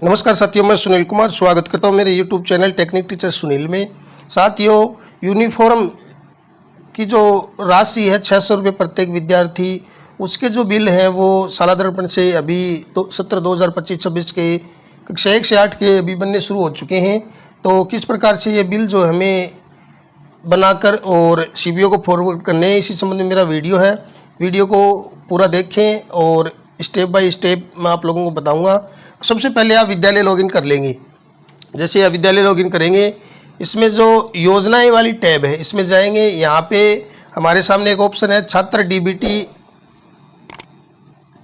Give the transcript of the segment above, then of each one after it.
नमस्कार साथियों, मैं सुनील कुमार स्वागत करता हूं मेरे YouTube channel technique teacher Sunil में। साथियों, यूनिफॉर्म की जो राशि है 600 रुपये प्रत्येक विद्यार्थी, उसके जो बिल हैं वो सालादर्पण से अभी तो सत्र 2025-26 के कक्षा 1 से 8 के अभी बनने शुरू हो चुके हैं। तो किस प्रकार से ये बिल जो हमें बनाकर और CBO को फॉरवर्ड करने हैं, इसी संबंध में मेरा वीडियो है। वीडियो को पूरा देखें और स्टेप बाय स्टेप मैं आप लोगों को बताऊंगा। सबसे पहले आप विद्यालय लॉगिन कर लेंगे। जैसे आप विद्यालय लॉगिन करेंगे, इसमें जो योजनाएं वाली टैब है इसमें जाएंगे। यहाँ पे हमारे सामने एक ऑप्शन है छात्र DBT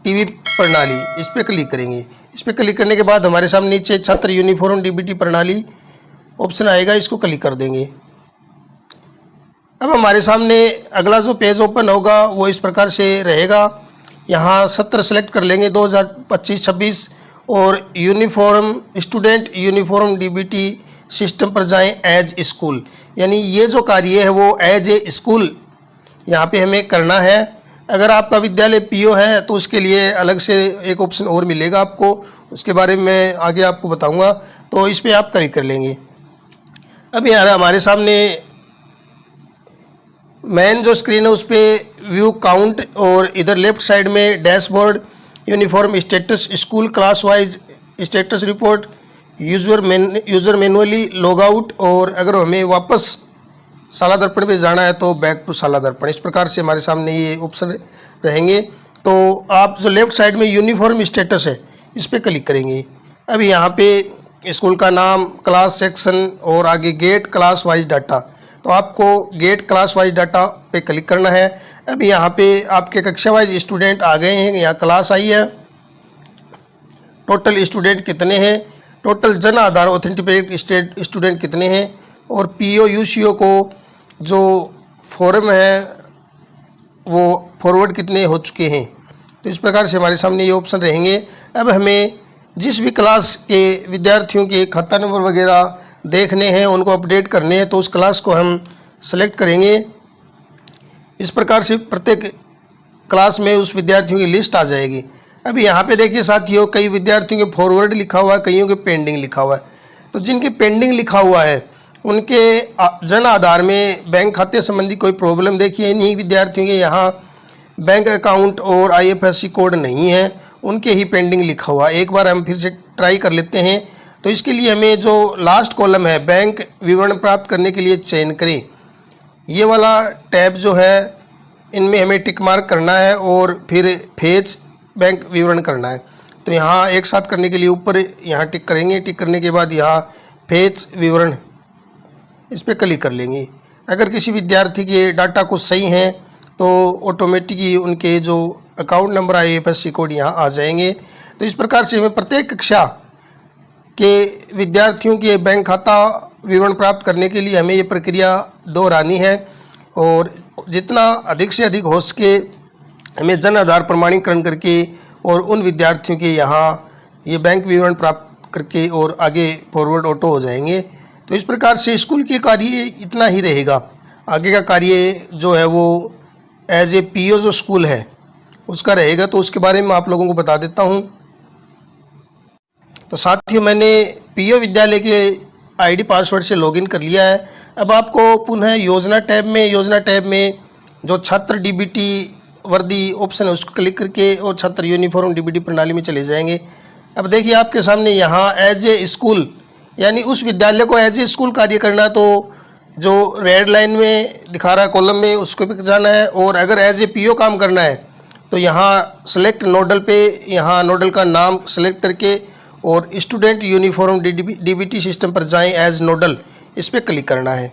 टीवी प्रणाली, इस पर क्लिक करेंगे। इस पर क्लिक करने के बाद हमारे सामने नीचे छात्र यूनिफॉर्म DBT प्रणाली ऑप्शन आएगा, इसको क्लिक कर देंगे। अब हमारे सामने अगला जो पेज ओपन होगा वो इस प्रकार से रहेगा। यहाँ सत्र सेलेक्ट कर लेंगे 2025-26 और uniform student uniform DBT system पर जाएं एज स्कूल, यानी ये जो कार्य है वो एज ए स्कूल यहाँ पे हमें करना है। अगर आपका विद्यालय PO है तो उसके लिए अलग से एक ऑप्शन और मिलेगा आपको, उसके बारे में मैं आगे आपको बताऊंगा। तो इस पर आप क्लिक कर लेंगे। अब यार हमारे सामने मेन जो स्क्रीन है उस पर व्यू काउंट और इधर लेफ्ट साइड में dashboard, uniform status, school class wise status report, user manually log out, और अगर हमें वापस साला दर्पण पे जाना है तो बैक टू साला दर्पण। इस प्रकार से हमारे सामने ये ऑप्शन रहेंगे। तो आप जो लेफ्ट साइड में यूनिफॉर्म स्टेटस है इस पर क्लिक करेंगे। अब यहाँ पे स्कूल का नाम, क्लास सेक्शन और आगे गेट क्लास वाइज डाटा, तो आपको गेट क्लास वाइज डाटा पे क्लिक करना है। अब यहाँ पे आपके कक्षा वाइज स्टूडेंट आ गए हैं, यहाँ क्लास आई है, टोटल स्टूडेंट कितने हैं, total Jan Aadhaar authenticate student कितने हैं, और PO UCO को जो फॉर्म है वो फॉरवर्ड कितने हो चुके हैं। तो इस प्रकार से हमारे सामने ये ऑप्शन रहेंगे। अब हमें जिस भी क्लास के विद्यार्थियों के खाता नंबर वगैरह देखने हैं, उनको अपडेट करने हैं, तो उस क्लास को हम सेलेक्ट करेंगे। इस प्रकार से प्रत्येक क्लास में उस विद्यार्थियों की लिस्ट आ जाएगी। अभी यहाँ पे देखिए साथियों, कई विद्यार्थियों के फॉरवर्ड लिखा हुआ है, कईयों के पेंडिंग लिखा हुआ है। तो जिनके पेंडिंग लिखा हुआ है उनके जन आधार में बैंक खाते संबंधी कोई प्रॉब्लम देखिए, इन्हीं विद्यार्थियों के यहाँ बैंक अकाउंट और IFSC कोड नहीं है, उनके ही पेंडिंग लिखा हुआ है। एक बार हम फिर से ट्राई कर लेते हैं। तो इसके लिए हमें जो लास्ट कॉलम है बैंक विवरण प्राप्त करने के लिए चयन करें, ये वाला टैब जो है इनमें हमें टिक मार्क करना है और फिर फेच बैंक विवरण करना है। तो यहाँ एक साथ करने के लिए ऊपर यहाँ टिक करेंगे। टिक करने के बाद यहाँ फेच विवरण इस पर क्लिक कर लेंगे। अगर किसी विद्यार्थी के डाटा कुछ सही हैं तो ऑटोमेटिकली उनके जो अकाउंट नंबर IFSC कोड यहाँ आ जाएंगे। तो इस प्रकार से हमें प्रत्येक कक्षा के विद्यार्थियों के बैंक खाता विवरण प्राप्त करने के लिए हमें ये प्रक्रिया दोहरानी है, और जितना अधिक से अधिक हो सके हमें जन आधार प्रमाणीकरण करके और उन विद्यार्थियों के यहाँ ये बैंक विवरण प्राप्त करके और आगे फॉरवर्ड ऑटो हो जाएंगे। तो इस प्रकार से स्कूल के कार्य इतना ही रहेगा। आगे का कार्य जो है वो एज ए PO जो स्कूल है उसका रहेगा, तो उसके बारे में आप लोगों को बता देता हूँ। तो साथियों, मैंने PO विद्यालय के ID पासवर्ड से लॉगिन कर लिया है। अब आपको पुनः योजना टैब में जो छात्र DBT वर्दी ऑप्शन है उसको क्लिक करके और छात्र यूनिफॉर्म DBT प्रणाली में चले जाएंगे। अब देखिए आपके सामने यहाँ एज ए स्कूल, यानी उस विद्यालय को एज ए स्कूल कार्य करना, तो जो रेड लाइन में दिखा रहा है कॉलम में उसको भी जाना है। और अगर एज ए PO काम करना है तो यहाँ सेलेक्ट नोडल पे यहाँ नोडल का नाम सेलेक्ट करके और स्टूडेंट यूनिफॉर्म DBT सिस्टम पर जाएं एज नोडल, इस पर क्लिक करना है।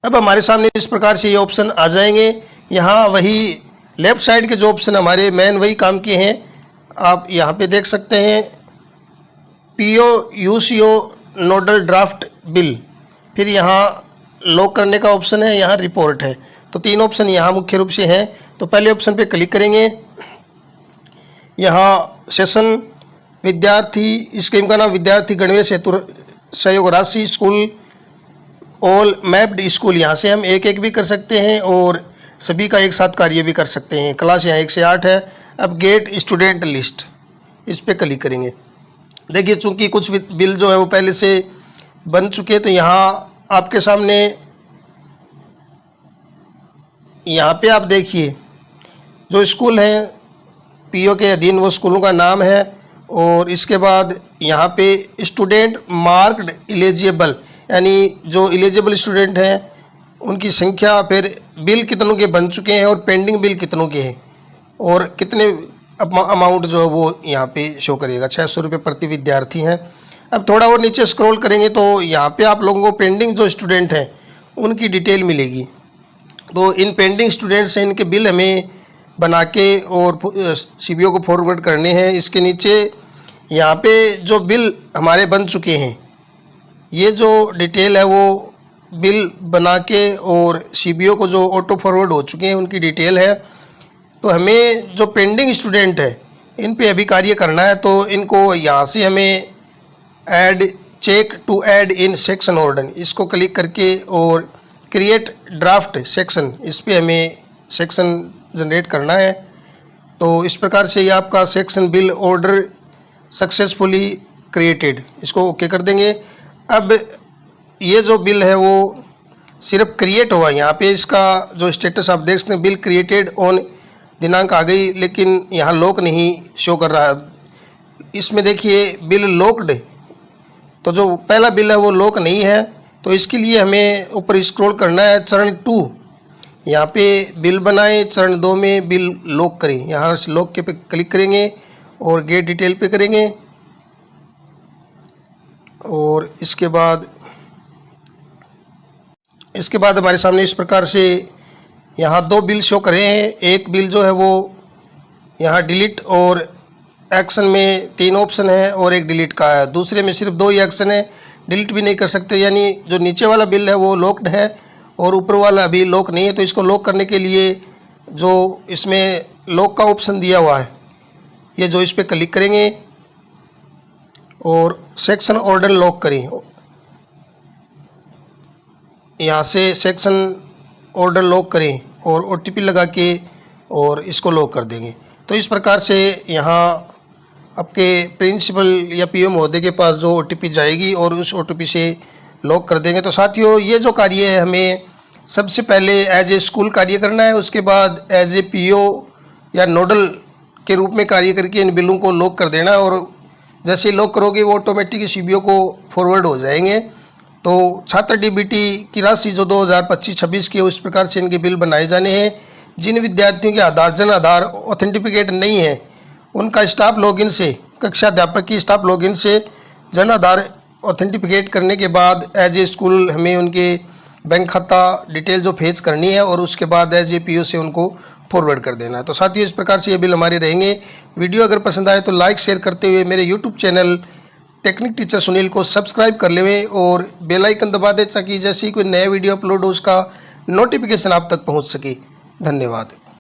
अब हमारे सामने इस प्रकार से ये ऑप्शन आ जाएंगे। यहाँ वही लेफ्ट साइड के जो ऑप्शन हमारे मेन वही काम के हैं, आप यहाँ पे देख सकते हैं। PO UCO nodal draft bill, फिर यहाँ लॉक करने का ऑप्शन है, यहाँ रिपोर्ट है। तो तीन ऑप्शन यहाँ मुख्य रूप से हैं। तो पहले ऑप्शन पे क्लिक करेंगे। यहाँ सेशन विद्यार्थी स्कीम का नाम विद्यार्थी गणवेश हेतु सहयोग राशि स्कूल ऑल मैप्ड स्कूल, यहाँ से हम एक एक भी कर सकते हैं और सभी का एक साथ कार्य भी कर सकते हैं। क्लास यहाँ 1 से 8 है। अब गेट स्टूडेंट लिस्ट, इस पर क्लिक करेंगे। देखिए चूंकि कुछ बिल जो है वो पहले से बन चुके हैं, तो यहाँ आपके सामने यहाँ पे आप देखिए जो स्कूल हैं पीओ के अधीन वो स्कूलों का नाम है, और इसके बाद यहाँ पे स्टूडेंट मार्क्ड एलिजिबल, यानी जो एलिजिबल स्टूडेंट हैं उनकी संख्या, फिर बिल कितनों के बन चुके हैं और पेंडिंग बिल कितनों के हैं, और कितने अमाउंट जो है वो यहाँ पे शो करेगा। 600 रुपये प्रति विद्यार्थी हैं। अब थोड़ा और नीचे स्क्रॉल करेंगे तो यहाँ पे आप लोगों को पेंडिंग जो स्टूडेंट हैं उनकी डिटेल मिलेगी। तो इन पेंडिंग स्टूडेंट से इनके बिल हमें बना के और सीबीओ को फॉरवर्ड करने हैं। इसके नीचे यहाँ पे जो बिल हमारे बन चुके हैं, ये जो डिटेल है वो बिल बना के और सीबीओ को जो ऑटो फॉरवर्ड हो चुके हैं उनकी डिटेल है। तो हमें जो पेंडिंग स्टूडेंट है इन पे अभी कार्य करना है, तो इनको यहाँ से हमें add check to add in section order, इसको क्लिक करके और क्रिएट ड्राफ्ट सेक्शन, इस पे हमें सेक्शन जनरेट करना है। तो इस प्रकार से ये आपका section bill order successfully created, इसको ओके कर देंगे। अब ये जो बिल है वो सिर्फ क्रिएट हुआ, यहाँ पे इसका जो स्टेटस आप देख सकते हैं बिल क्रिएटेड ऑन दिनांक आ गई, लेकिन यहाँ लॉक नहीं शो कर रहा है। इसमें देखिए बिल लॉक्ड, तो जो पहला बिल है वो लॉक नहीं है। तो इसके लिए हमें ऊपर स्क्रॉल करना है, चरण 2 यहाँ पे बिल बनाएं, चरण 2 में बिल लॉक करें। यहाँ से लॉक के पे क्लिक करेंगे और गेट डिटेल पे करेंगे, और इसके बाद हमारे सामने इस प्रकार से यहाँ 2 बिल शो कर रहे हैं। एक बिल जो है वो यहाँ डिलीट और एक्शन में 3 ऑप्शन है और एक डिलीट का है, दूसरे में सिर्फ 2 ही एक्शन है, डिलीट भी नहीं कर सकते। यानी जो नीचे वाला बिल है वो लॉक्ड है और ऊपर वाला अभी लॉक नहीं है। तो इसको लॉक करने के लिए जो इसमें लॉक का ऑप्शन दिया हुआ है, ये जो इस पर क्लिक करेंगे और सेक्शन ऑर्डर लॉक करें, यहाँ से सेक्शन ऑर्डर लॉक करें और ओटीपी लगा के और इसको लॉक कर देंगे। तो इस प्रकार से यहाँ आपके प्रिंसिपल या पीओ महोदय के पास जो ओटीपी जाएगी और उस ओटीपी से लॉक कर देंगे। तो साथियों ये जो कार्य है हमें सबसे पहले एज ए स्कूल कार्य करना है, उसके बाद एज ए पीओ या नोडल के रूप में कार्य करके इन बिलों को लॉक कर देना, और जैसे लॉक करोगे वो ऑटोमेटिक सीबीओ को फॉरवर्ड हो जाएंगे। तो छात्र डीबीटी की राशि जो 2025-26 की है उस प्रकार से इनके बिल बनाए जाने हैं। जिन विद्यार्थियों के जन आधार ऑथेंटिफिकेट नहीं है उनका स्टाफ लॉगिन से, कक्षा अध्यापक की स्टाफ लॉगिन से जन आधार ऑथेंटिफिकेट करने के बाद एज ए स्कूल हमें उनके बैंक खाता डिटेल जो फेच करनी है और उसके बाद एज ए पीओ से उनको फॉरवर्ड कर देना है। तो साथियों इस प्रकार से ये बिल हमारे रहेंगे। वीडियो अगर पसंद आए तो लाइक शेयर करते हुए मेरे YouTube channel technique teacher Sunil को सब्सक्राइब कर लें और बेल आइकन दबा दें ताकि जैसे ही कोई नया वीडियो अपलोड हो उसका नोटिफिकेशन आप तक पहुंच सके। धन्यवाद।